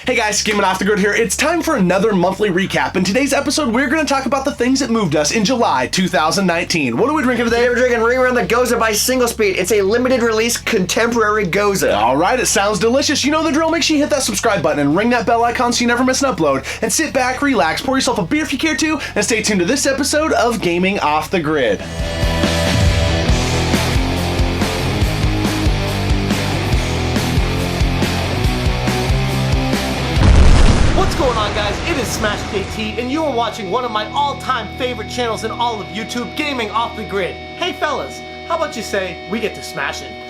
Hey guys, Gaming Off the Grid here. It's time for another monthly recap. In today's episode, we're going to talk about the things that moved us in July 2019. What are we drinking today? We're drinking Ring Around the Gose by Single Speed. It's a limited release contemporary Gose. All right, it sounds delicious. You know the drill. Make sure you hit that subscribe button and ring that bell icon so you never miss an upload. And sit back, relax, pour yourself a beer if you care to, and stay tuned to this episode of Gaming Off the Grid. What's going on, guys? It is Smash JT, and you are watching one of my all-time favorite channels in all of YouTube, Gaming Off the Grid. Hey fellas, how about you say we get to smashing?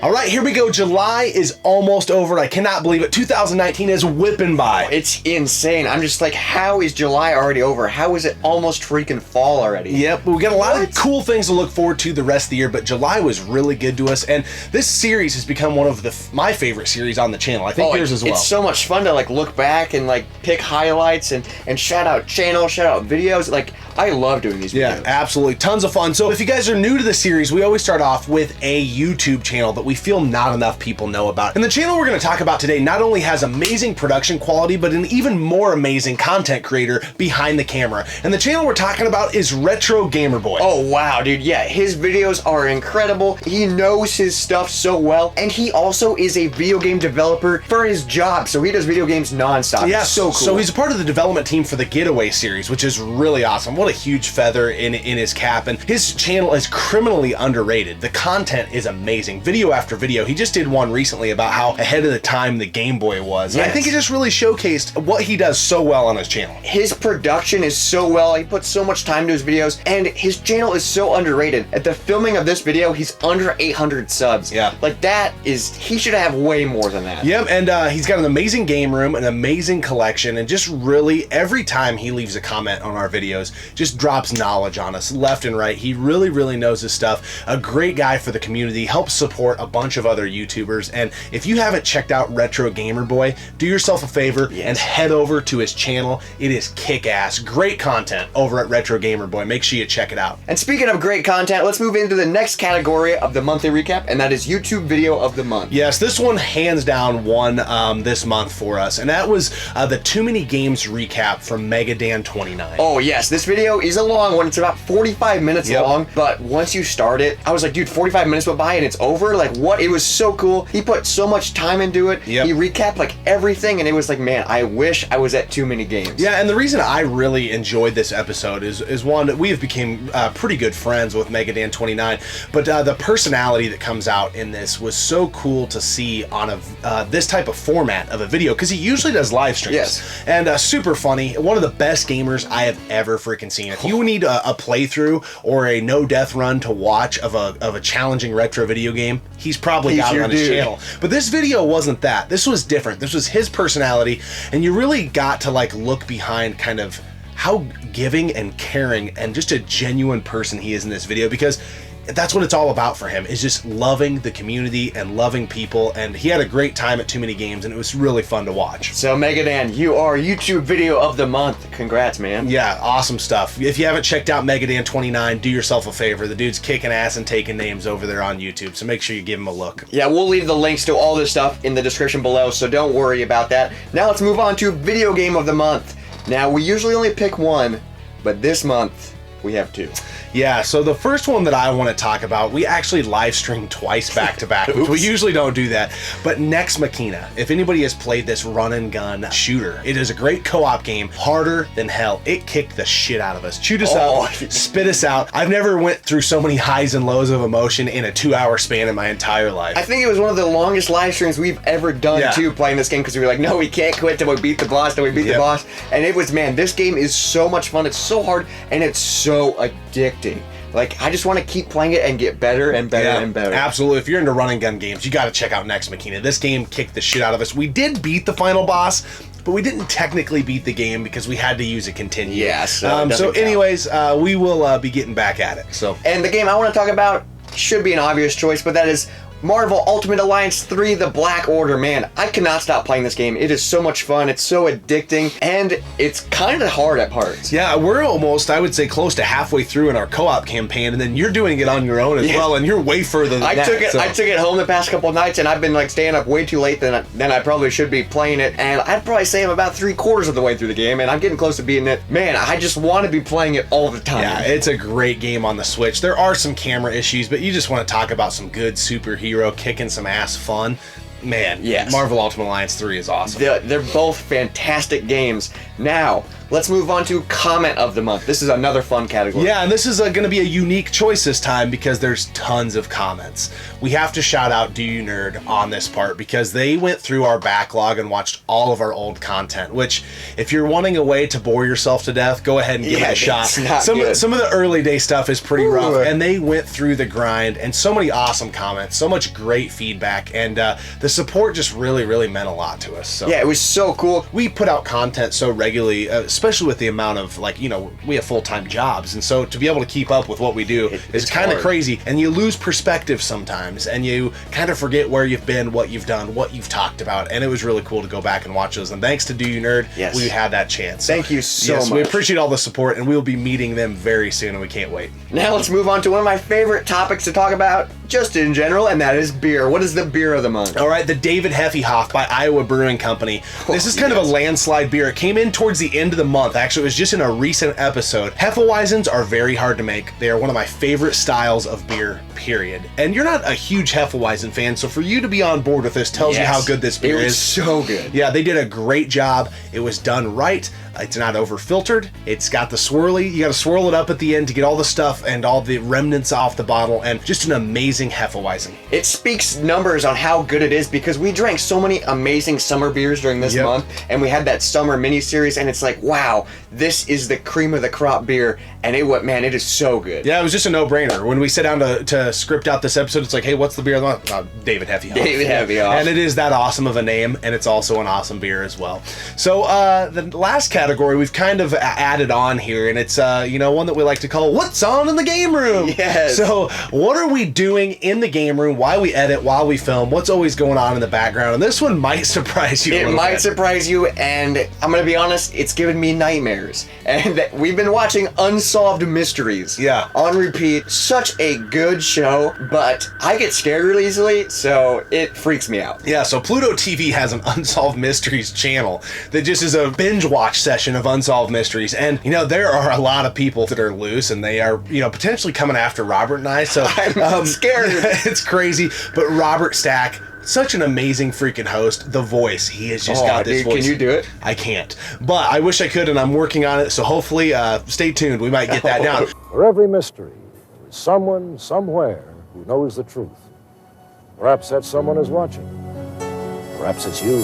All right, here we go. July is almost over. I cannot believe it. 2019 is whipping by. It's insane. I'm just like, how is July already over? How is it almost freaking fall already? Yep, we got a lot of cool things to look forward to the rest of the year, but July was really good to us, and this series has become one of my favorite series on the channel. I think yours as well. It's so much fun to like look back and like pick highlights and shout out channels, shout out videos. Like, I love doing these videos. Yeah, absolutely. Tons of fun. So if you guys are new to the series, we always start off with a YouTube channel that we feel not enough people know about. And the channel we're going to talk about today not only has amazing production quality, but an even more amazing content creator behind the camera. And the channel we're talking about is Retro Gamer Boy. Oh, wow, dude. Yeah, his videos are incredible. He knows his stuff so well. And he also is a video game developer for his job. So he does video games nonstop. Yeah, it's so cool. So he's a part of the development team for the Getaway series, which is really awesome. What a huge feather in his cap. And his channel is criminally underrated. The content is amazing. Video after video. He just did one recently about how ahead of the time the Game Boy was. And I think he just really showcased what he does so well on his channel. His production is so well. He puts so much time to his videos, and his channel is so underrated. At the filming of this video, he's under 800 subs. Yeah. Like, he should have way more than that. Yep, and he's got an amazing game room, an amazing collection, and just really, every time he leaves a comment on our videos, just drops knowledge on us left and right. He really, really knows his stuff. A great guy for the community, helps support a bunch of other YouTubers, and if you haven't checked out Retro Gamer Boy, do yourself a favor and head over to his channel. It is kick-ass. Great content over at Retro Gamer Boy. Make sure you check it out. And speaking of great content, let's move into the next category of the monthly recap, and that is YouTube Video of the Month. Yes, this one hands down won this month for us, and that was the Too Many Games recap from Megadan29. Oh yes, this video is a long one. It's about 45 minutes long, but once you start it, I was like, dude, 45 minutes went by and it's over? Like, what? It was so cool. He put so much time into it. He recapped like everything, and it was like, man, I wish I was at Too Many Games. Yeah, and the reason I really enjoyed this episode is one, that we have become pretty good friends with Megadan29, but the personality that comes out in this was so cool to see on this type of format of a video, because he usually does live streams. Yes. And super funny. One of the best gamers I have ever freaking seen. If you need a playthrough or a no-death run to watch of a challenging retro video game, he's probably got it on his channel. But this video wasn't that. This was different. This was his personality, and you really got to like look behind kind of how giving and caring and just a genuine person he is in this video, because that's what it's all about for him, is just loving the community and loving people, and he had a great time at Too Many Games, and it was really fun to watch. So Megadan, you are YouTube Video of the Month. Congrats, man. Yeah, awesome stuff. If you haven't checked out Megadan29, do yourself a favor. The dude's kicking ass and taking names over there on YouTube, so make sure you give him a look. Yeah, we'll leave the links to all this stuff in the description below, so don't worry about that. Now let's move on to Video Game of the Month. Now, we usually only pick one, but this month we have two. Yeah, so the first one that I want to talk about, we actually live streamed twice back to back. We usually don't do that, but Nex Machina. If anybody has played this run and gun shooter, it is a great co-op game, harder than hell. It kicked the shit out of us. Chewed us out, spit us out. I've never went through so many highs and lows of emotion in a 2-hour span in my entire life. I think it was one of the longest live streams we've ever done too, playing this game, because we were like, no, we can't quit till we beat the boss, till we beat the boss. And it was, man, this game is so much fun. It's so hard, and it's so addicting. Like, I just want to keep playing it and get better and better and better. Absolutely. If you're into run and gun games, you got to check out Nex Machina. This game kicked the shit out of us. We did beat the final boss, but we didn't technically beat the game because we had to use a continue. Yes. So anyways, we will be getting back at it. So. And the game I want to talk about should be an obvious choice, but that is Marvel Ultimate Alliance 3, The Black Order. Man, I cannot stop playing this game. It is so much fun. It's so addicting, and it's kind of hard at parts. Yeah, we're almost, I would say, close to halfway through in our co-op campaign, and then you're doing it on your own as well, and you're way further than I that. I took it home the past couple of nights, and I've been like staying up way too late than I probably should be playing it, and I'd probably say I'm about 3/4 of the way through the game, and I'm getting close to beating it. Man, I just want to be playing it all the time. Yeah, it's a great game on the Switch. There are some camera issues, but you just want to talk about some good superhero kicking some ass fun. Man, yes. Marvel Ultimate Alliance 3 is awesome. They're both fantastic games. Now, let's move on to Comment of the Month. This is another fun category. Yeah, and this is going to be a unique choice this time because there's tons of comments. We have to shout out Do You Nerd on this part because they went through our backlog and watched all of our old content, which if you're wanting a way to bore yourself to death, go ahead and give it a shot. Some of the early day stuff is pretty rough, and they went through the grind, and so many awesome comments, so much great feedback, and the support just really meant a lot to us. So yeah, it was so cool. We put out content so regularly, especially with the amount of, like, you know, we have full-time jobs, and so to be able to keep up with what we do is kind of crazy, and you lose perspective sometimes, and you kind of forget where you've been, what you've done, what you've talked about, and it was really cool to go back and watch those, and thanks to Do You Nerd, we had that chance. Thank you so much. We appreciate all the support, and we'll be meeting them very soon, and we can't wait. Now let's move on to one of my favorite topics to talk about, just in general, and that is beer. What is the beer of the month? All right, the David Heffyhoff by Iowa Brewing Company. This is kind of a landslide beer. It came in towards the end of the month. Actually, it was just in a recent episode. Hefeweizens are very hard to make. They are one of my favorite styles of beer, period. And you're not a huge Hefeweizen fan, so for you to be on board with this tells you how good this beer is. It was so good. Yeah, they did a great job. It was done right. It's not over filtered. It's got the swirly. You got to swirl it up at the end to get all the stuff and all the remnants off the bottle, and just an amazing Hefeweizen. It speaks numbers on how good it is because we drank so many amazing summer beers during this month, and we had that summer mini series, and it's like, wow, this is the cream of the crop beer, and it is so good. Yeah, it was just a no-brainer. When we sit down to script out this episode, it's like, hey, what's the beer of the month? David Heffyhoff. David Heffyhoff. And it is that awesome of a name, and it's also an awesome beer as well. So the last category we've kind of added on here, and it's one that we like to call What's On in the Game Room? Yes. So what are we doing in the game room while we edit, while we film? What's always going on in the background? And this one might surprise you a little bit. It might surprise you, and I'm going to be honest, it's given me nightmares. And we've been watching Unsolved Mysteries on repeat. Such a good show, but I get scared really easily, so it freaks me out. Yeah, so Pluto TV has an Unsolved Mysteries channel that just is a binge watch session of Unsolved Mysteries. And, there are a lot of people that are loose, and they are, potentially coming after Robert and I, so I'm scared. It's crazy, but Robert Stack, such an amazing freaking host. The voice, he has just got this voice. Can you do it? I can't, but I wish I could, and I'm working on it, so hopefully stay tuned. We might get that down. For every mystery, there is someone somewhere who knows the truth. Perhaps that someone is watching. Perhaps it's you.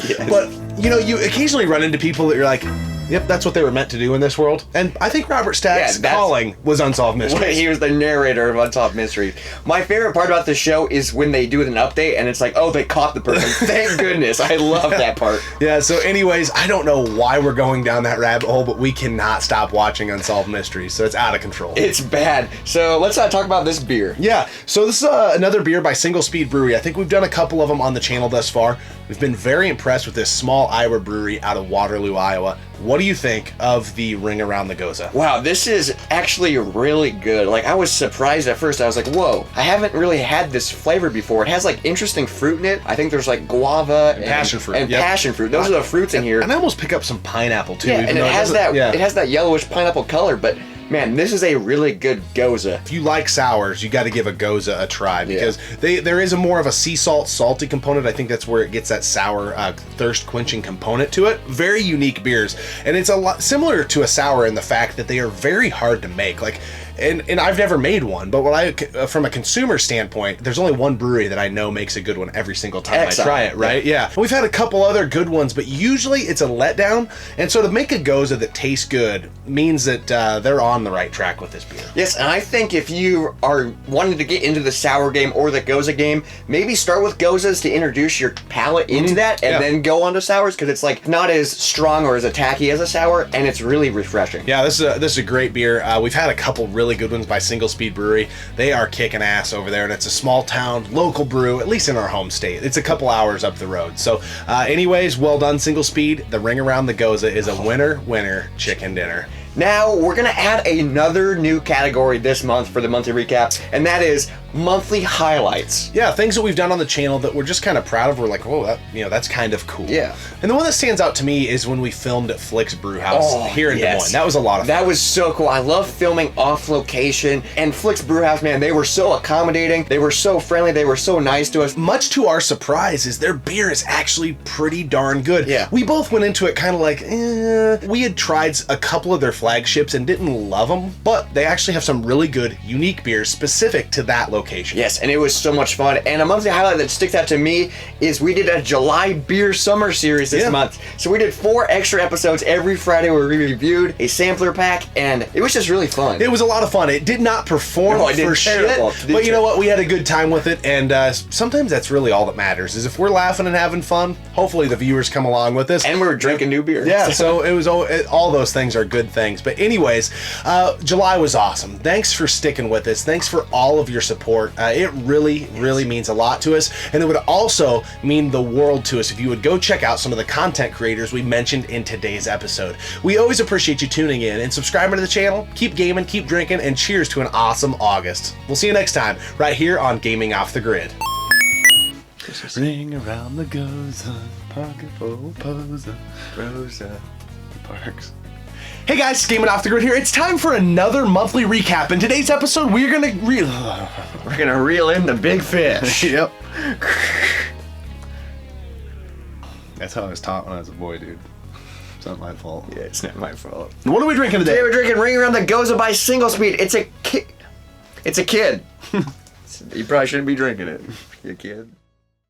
Yes. But you occasionally run into people that you're like, yep, that's what they were meant to do in this world. And I think Robert Stack's calling was Unsolved Mysteries. He was the narrator of Unsolved Mysteries. My favorite part about the show is when they do an update and it's like, oh, they caught the person. Thank goodness. I love that part. Yeah, so anyways, I don't know why we're going down that rabbit hole, but we cannot stop watching Unsolved Mysteries, so it's out of control. It's bad. So let's talk about this beer. Yeah, so this is another beer by Single Speed Brewery. I think we've done a couple of them on the channel thus far. We've been very impressed with this small Iowa brewery out of Waterloo, Iowa. What do you think of the Ring Around the Gose? Wow, this is actually really good. Like, I was surprised at first. I was like, whoa, I haven't really had this flavor before. It has like interesting fruit in it. I think there's like guava and passion fruit. And passion fruit. Those are the fruits in here. And I almost pick up some pineapple too. Yeah, and it has that yellowish pineapple color, but man, this is a really good Gose. If you like sours, you got to give a Gose a try because there is a more of a sea salt, salty component. I think that's where it gets that sour, thirst quenching component to it. Very unique beers, and it's a lot similar to a sour in the fact that they are very hard to make. Like, and I've never made one, but from a consumer standpoint, there's only one brewery that I know makes a good one every single time I try it, right? Yeah. We've had a couple other good ones, but usually it's a letdown. And so to make a Gose that tastes good means that they're on the right track with this beer. Yes, and I think if you are wanting to get into the sour game or the Gose game, maybe start with Goses to introduce your palate into that, and then go on to sours, because it's like not as strong or as attacky as a sour, and it's really refreshing. Yeah, this is a great beer. We've had a couple really really good ones by Single Speed Brewery. They are kicking ass over there, and it's a small town, local brew, at least in our home state. It's a couple hours up the road. So anyways, well done, Single Speed. The Ring Around the Gose is a winner chicken dinner. Now, we're going to add another new category this month for the monthly recap, and that is monthly highlights. Yeah, things that we've done on the channel that we're just kind of proud of. We're like, whoa, that's kind of cool. Yeah. And the one that stands out to me is when we filmed at Flick's Brew House here in Des Moines. That was a lot of fun. That was so cool. I love filming off location. And Flick's Brew House, man, they were so accommodating. They were so friendly. They were so nice to us. Much to our surprise is their beer is actually pretty darn good. Yeah. We both went into it kind of like, We had tried a couple of their flagships and didn't love them, but they actually have some really good, unique beers specific to that location. Yes, and it was so much fun. And a monthly highlight that sticks out to me is we did a July Beer Summer Series this month. So we did 4 extra episodes every Friday where we reviewed a sampler pack, and it was just really fun. It was a lot of fun. It did not perform for shit, but you know what? We had a good time with it, and sometimes that's really all that matters, is if we're laughing and having fun, hopefully the viewers come along with us. And we're drinking new beer. Yeah, so it was all those things are good things. But anyways, July was awesome. Thanks for sticking with us. Thanks for all of your support. It really means a lot to us, and it would also mean the world to us if you would go check out some of the content creators we mentioned in today's episode. We always appreciate you tuning in and subscribing to the channel. Keep gaming, keep drinking, and cheers to an awesome August. We'll see you next time right here on Gaming Off the Grid. Ring around the Gose, pocket full poser, Rosa Parks. Hey guys, Gaming Off the Grid here. It's time for another monthly recap. In today's episode, we're gonna reel in the big fish. Yep. That's how I was taught when I was a boy, dude. It's not my fault. Yeah, it's not my fault. What are we drinking today? Today we're drinking Ring Around the Gose by Single Speed. It's a kid. You probably shouldn't be drinking it, you kid.